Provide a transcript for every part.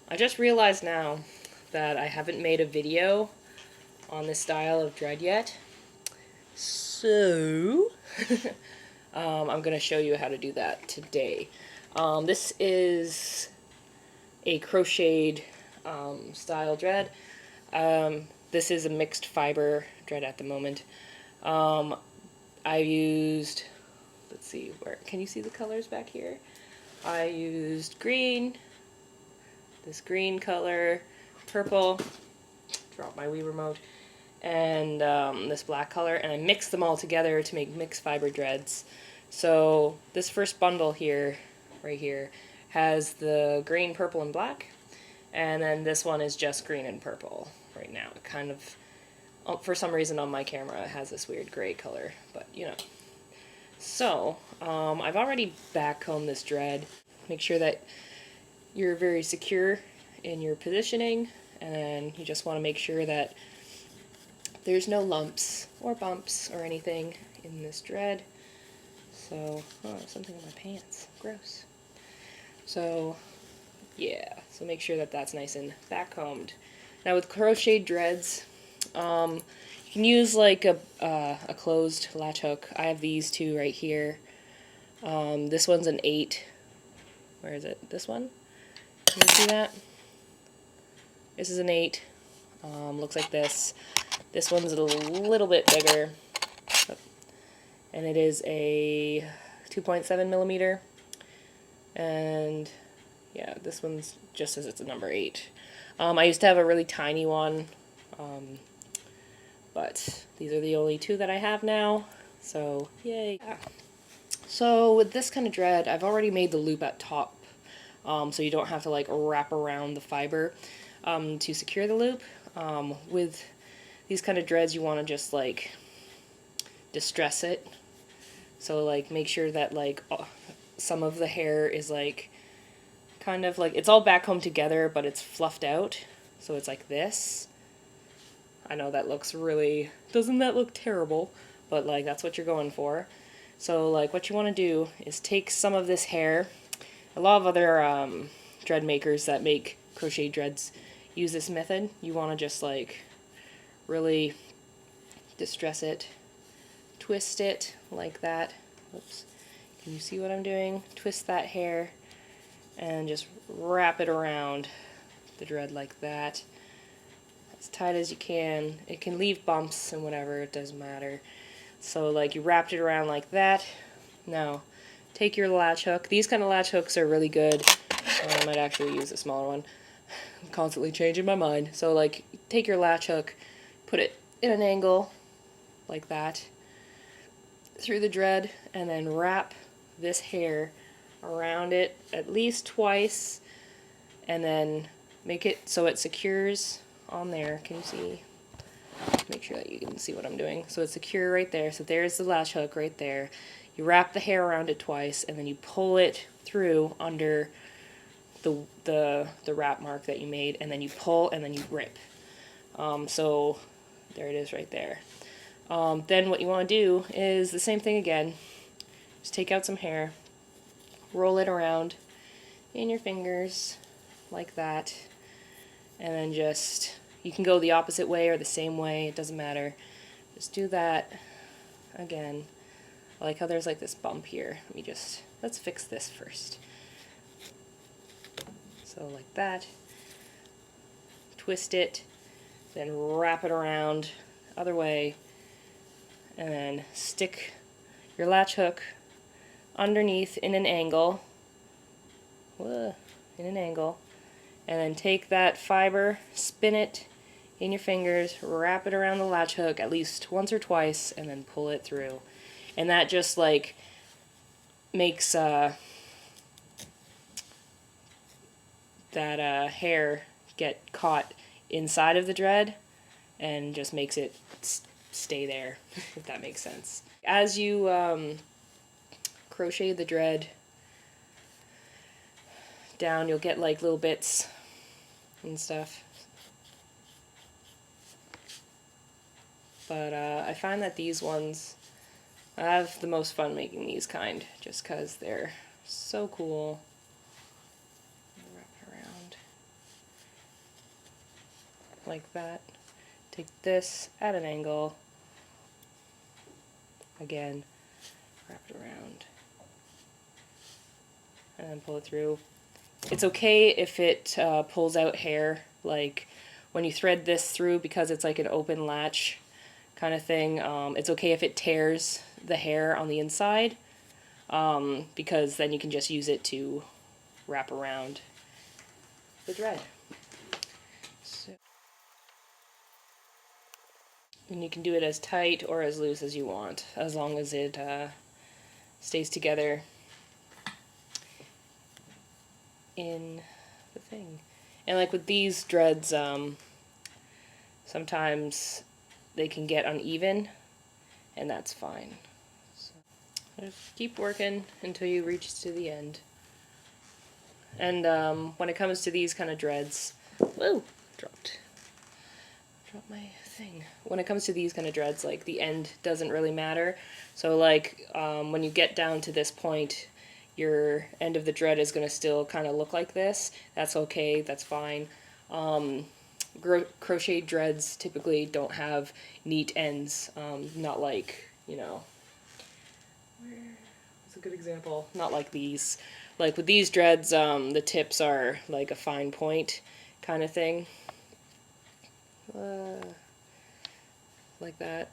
I just realized now that I haven't made a video on this style of dread yet. So, I'm going to show you how to do that today. This is a crocheted style dread. This is a mixed fiber dread at the moment. I used, let's see, where can you see the colors back here? I used green, this green color, purple, drop my Wii remote, and this black color, and I mixed them all together to make mixed fiber dreads. So this first bundle here, right here, has the green, purple, and black, and then this one is just green and purple right now. It kind of, for some reason on my camera, it has this weird gray color, but you know. So, I've already backcombed this dread. Make sure that you're very secure in your positioning, and you just want to make sure that there's no lumps or bumps or anything in this dread. So, oh, something in my pants. Gross. So, yeah. So make sure that that's nice and backcombed. Now with crocheted dreads, you can use like a closed latch hook. I have these two right here. This one's an 8. Where is it? This one? Can you see that? This is an 8. Looks like this. This one's a little bit bigger. And it is a 2.7 millimeter. And yeah, this one's just says it's a number 8. I used to have a really tiny one. But these are the only two that I have now. So, yay. So with this kind of dread, I've already made the loop at top, so you don't have to like wrap around the fiber to secure the loop. With these kind of dreads, you want to just like distress it. So like make sure that like some of the hair is like kind of like, it's all backcombed together, but it's fluffed out. So it's like this. I know that looks really, doesn't that look terrible? But like that's what you're going for. So like what you want to do is take some of this hair. A lot of other dread makers that make crochet dreads use this method. You want to just like really distress it, twist it like that. Oops. Can you see what I'm doing? Twist that hair and just wrap it around the dread like that. As tight as you can. It can leave bumps and whatever, it doesn't matter. So like you wrapped it around like that. Now take your latch hook. These kind of latch hooks are really good. I might actually use a smaller one. I'm constantly changing my mind. So like take your latch hook, put it in an angle like that through the dread, and then wrap this hair around it at least twice, and then make it so it secures on there. Can you see? Make sure that you can see what I'm doing. So it's secure right there. So there's the latch hook right there. You wrap the hair around it twice, and then you pull it through under the wrap mark that you made, and then you pull and then you rip. So there it is right there. Then what you want to do is the same thing again. Just take out some hair, roll it around in your fingers like that, and then just, you can go the opposite way or the same way, it doesn't matter. Just do that again. I like how there's like this bump here. Let's fix this first. So like that. Twist it, then wrap it around other way, and then stick your latch hook underneath in an angle. Whoa, in an angle. And then take that fiber, spin it in your fingers, wrap it around the latch hook at least once or twice, and then pull it through. And that just like makes that hair get caught inside of the dread and just makes it stay there, if that makes sense. As you crochet the dread down, you'll get like little bits and stuff. But I find that these ones, I have the most fun making these kind, just because they're so cool. Wrap it around. like that. Take this at an angle, again, wrap it around, and then pull it through. It's okay if it pulls out hair, like when you thread this through, because it's like an open latch kind of thing. It's okay if it tears the hair on the inside, because then you can just use it to wrap around the dread. So, and you can do it as tight or as loose as you want, as long as it stays together in the thing. And like with these dreads, sometimes they can get uneven, and that's fine. So just keep working until you reach to the end. And when it comes to these kind of dreads, whoa, dropped my thing. When it comes to these kind of dreads, like the end doesn't really matter. So like when you get down to this point, your end of the dread is going to still kind of look like this. That's okay, that's fine. Crochet dreads typically don't have neat ends, not like, you know, where's a good example? Not like these. Like with these dreads, the tips are like a fine point kind of thing. Like that.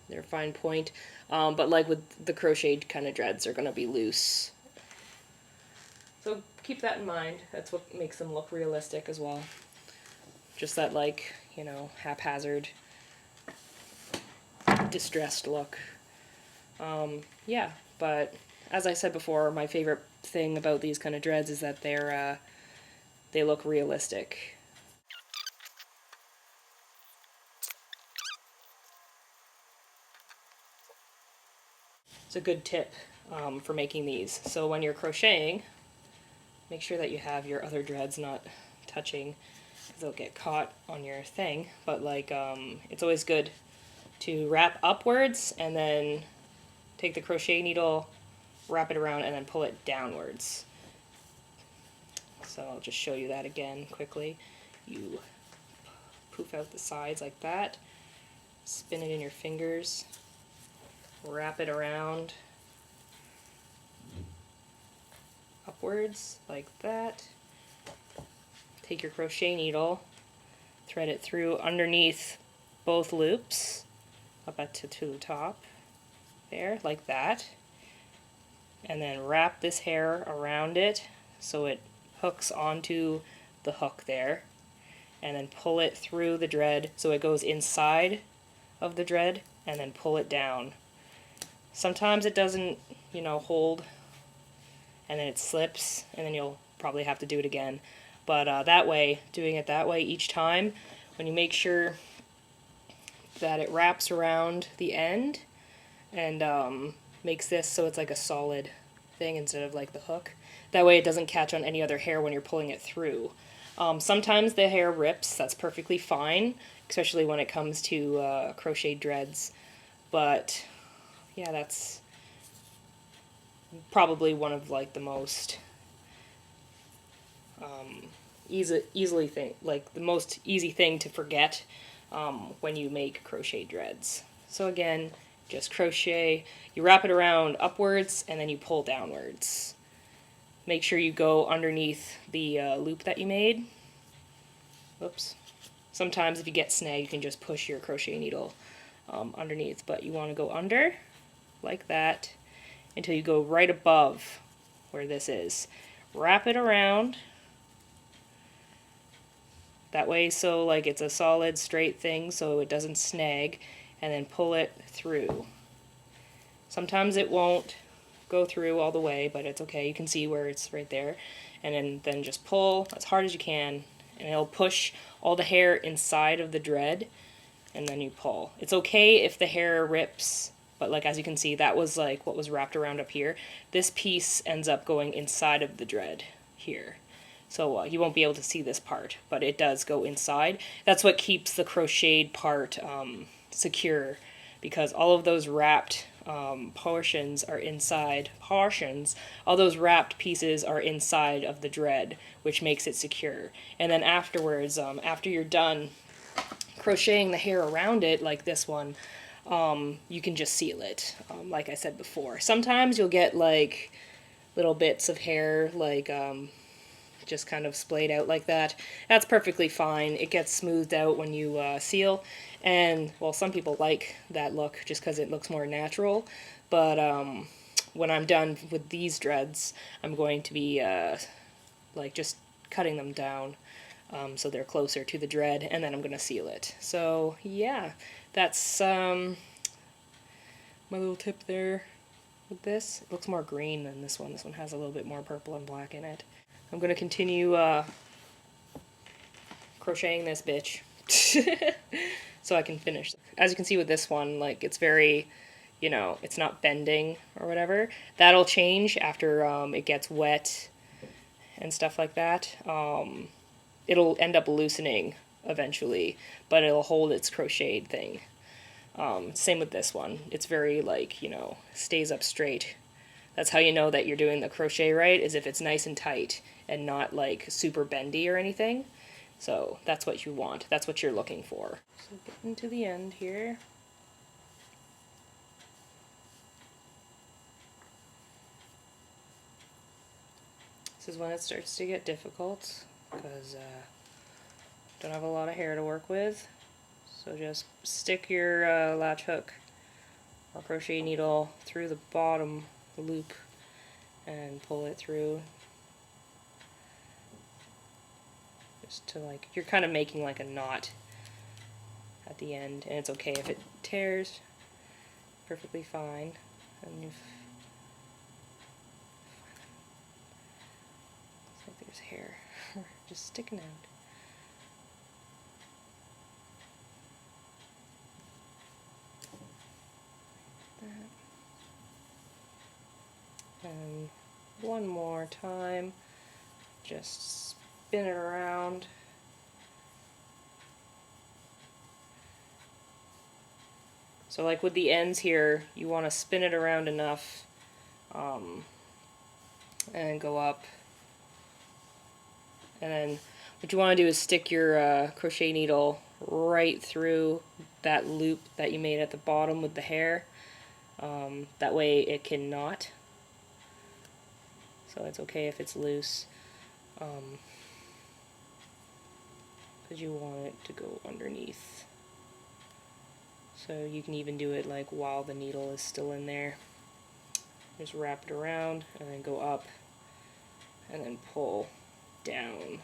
They're a fine point. But like with the crocheted kind of dreads, they're going to be loose. So keep that in mind. That's what makes them look realistic as well. Just that, like, you know, haphazard, distressed look. Yeah, but as I said before, my favorite thing about these kind of dreads is that they look realistic. It's a good tip for making these. So when you're crocheting, make sure that you have your other dreads not touching, because they'll get caught on your thing. But like, it's always good to wrap upwards and then take the crochet needle, wrap it around, and then pull it downwards. So I'll just show you that again quickly. You poof out the sides like that, spin it in your fingers, wrap it around upwards like that. Take your crochet needle, thread it through underneath both loops, up to the top, there, like that. And then wrap this hair around it so it hooks onto the hook there. And then pull it through the dread so it goes inside of the dread, and then pull it down. Sometimes it doesn't, you know, hold, and then it slips, and then you'll probably have to do it again. But that way, doing it that way each time, when you make sure that it wraps around the end and makes this so it's like a solid thing instead of like the hook. That way it doesn't catch on any other hair when you're pulling it through. Sometimes the hair rips, that's perfectly fine, especially when it comes to crochet dreads. But yeah, that's probably one of like the most the most easy thing to forget when you make crochet dreads. So again, just crochet, you wrap it around upwards and then you pull downwards. Make sure you go underneath the loop that you made. Oops. Sometimes if you get snagged, you can just push your crochet needle underneath, but you want to go under like that until you go right above where this is. Wrap it around that way so like it's a solid straight thing so it doesn't snag, and then pull it through. Sometimes it won't go through all the way, but it's okay. You can see where it's right there. And then just pull as hard as you can, and it'll push all the hair inside of the dread, and then you pull. It's okay if the hair rips, but like as you can see, that was like what was wrapped around up here. This piece ends up going inside of the dread here. So you won't be able to see this part, but it does go inside. That's what keeps the crocheted part secure, because all of those wrapped portions are inside, all those wrapped pieces are inside of the dread, which makes it secure. And then afterwards, after you're done crocheting the hair around it, like this one, you can just seal it, like I said before. Sometimes you'll get like little bits of hair, like just kind of splayed out like that. That's perfectly fine. It gets smoothed out when you seal, and well, some people like that look just because it looks more natural. But when I'm done with these dreads, I'm going to be like just cutting them down so they're closer to the dread, and then I'm going to seal it. So yeah, that's my little tip there with this. It looks more green than this one. This one has a little bit more purple and black in it. I'm going to continue crocheting this bitch so I can finish. As you can see with this one, like, it's very, you know, it's not bending or whatever. That'll change after it gets wet and stuff like that. It'll end up loosening eventually, but it'll hold its crocheted thing. Same with this one. It's very, like, you know, stays up straight. That's how you know that you're doing the crochet right, is if it's nice and tight and not, like, super bendy or anything. So that's what you want. That's what you're looking for. So getting to the end here. This is when it starts to get difficult, because don't have a lot of hair to work with. So just stick your latch hook or crochet needle through the bottom loop and pull it through. Just to, like, you're kind of making like a knot at the end, and it's okay if it tears. Perfectly fine. And you've, looks like there's hair just sticking out. And one more time, just spin it around. So like with the ends here, you want to spin it around enough and go up. And then what you want to do is stick your crochet needle right through that loop that you made at the bottom with the hair. That way it can knot. So it's okay if it's loose, because you want it to go underneath. So you can even do it like while the needle is still in there. Just wrap it around and then go up and then pull down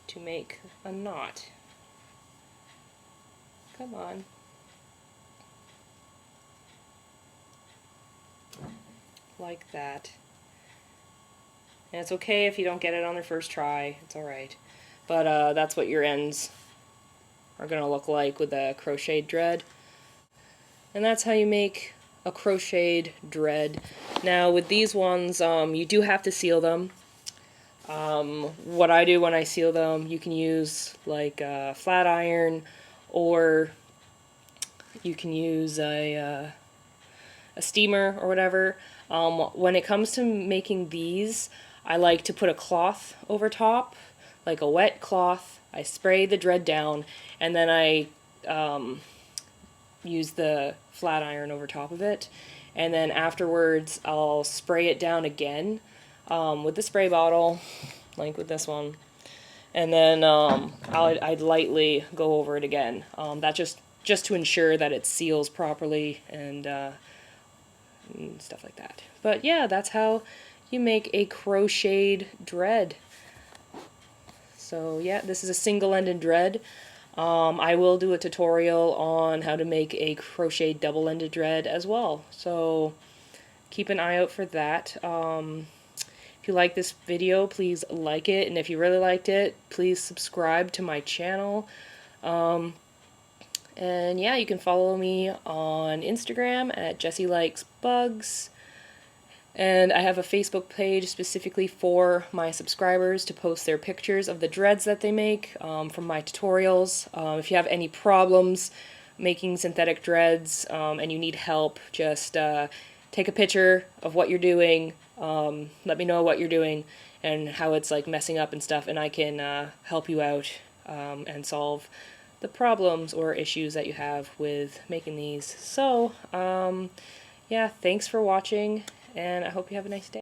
to make a knot. Come on. Like that. And it's okay if you don't get it on the first try, it's alright. But that's what your ends are going to look like with a crocheted dread. And that's how you make a crocheted dread. Now with these ones, you do have to seal them. What I do when I seal them, you can use like a flat iron, or you can use a steamer or whatever. When it comes to making these, I like to put a cloth over top, like a wet cloth. I spray the dread down, and then I use the flat iron over top of it. And then afterwards, I'll spray it down again with the spray bottle, like with this one. And then I'd lightly go over it again. That just to ensure that it seals properly and stuff like that. But yeah, that's how you make a crocheted dread. So yeah, this is a single-ended dread. I will do a tutorial on how to make a crochet double-ended dread as well. So keep an eye out for that. If you like this video, please like it, and if you really liked it, please subscribe to my channel. And yeah, you can follow me on Instagram at jessylikesbugs. And I have a Facebook page specifically for my subscribers to post their pictures of the dreads that they make from my tutorials. If you have any problems making synthetic dreads and you need help, just take a picture of what you're doing, let me know what you're doing and how it's like messing up and stuff, and I can help you out and solve the problems or issues that you have with making these. So, yeah, thanks for watching, and I hope you have a nice day.